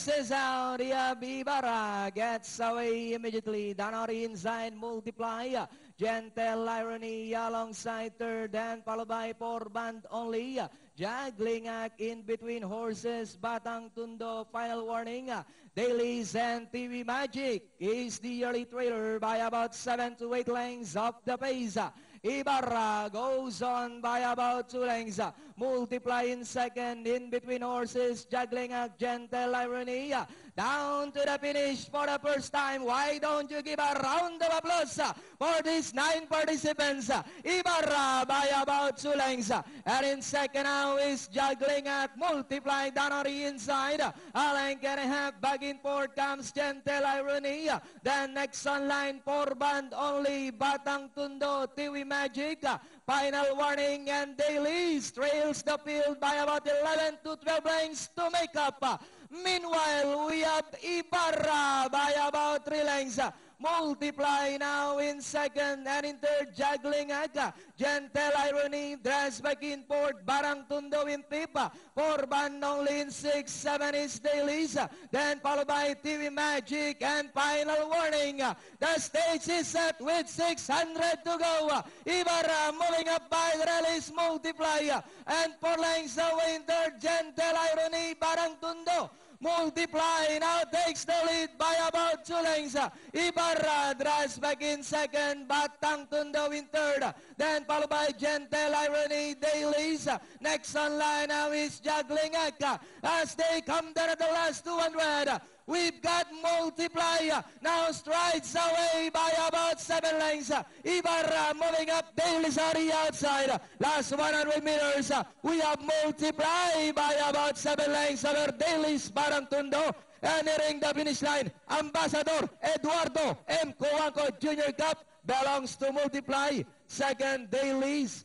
forces out. Ibarra gets away immediately. Danari inside, Multiply. Gentle Irony alongside third, and followed by four band only. Juggling act in between horses. Batang Tundo, final warning. Dailies and TV Magic is the early trailer by about 7 to 8 lengths of the pace. Ibarra goes on by about 2 lengths. Multiply in second, in between horses, Juggling act, Gentle Irony. Down to the finish for the first time. Why don't you give a round of applause for these 9 participants? Ibarra by about 2 lengths. And in second now is Juggling act, Multiply, Danari inside. A length and a half back in fourth comes Gentle Irony. Then next on line, 4 band only, Batang Tundo, Tiwi Magic. Final warning, and Dailies trails the field by about 11 to 12 lengths to make up. Meanwhile, we have Ibarra by about 3 lengths. Multiply now in second, and in third, Juggling act. Gentle Irony dressed back in fourth, Batang Tundo in fifth. 4 band only in 6, 7 is Dailies. Then followed by TV Magic, and final warning. The stage is set with 600 to go. Ibarra moving up by the release, Multiply. And 4 lengths away in third, Gentle Irony, Batang Tundo. Multiply now takes the lead by about 2 lengths. Ibarra drives back in second, Batang Tundo in third. Then followed by Gentle Irony, Dailies. Next on line now is Juggling act. As they come down at the last 200, we've got Multiply. Now strides away by about 7 lengths. Ibarra moving up, Dailies are the outside. Last 100 meters, we have Multiply by about 7 lengths over Dailies, Batang Tundo. And nearing the finish line, Ambassador Eduardo M. Coanco Junior Cup belongs to Multiply. Second, Dailies,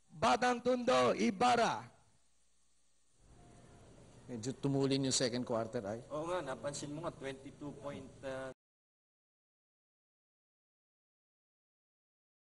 Batang Tundo, Ibarra. Medyo tumulin yung second quarter ay. Oo nga, napansin mo nga, 22 point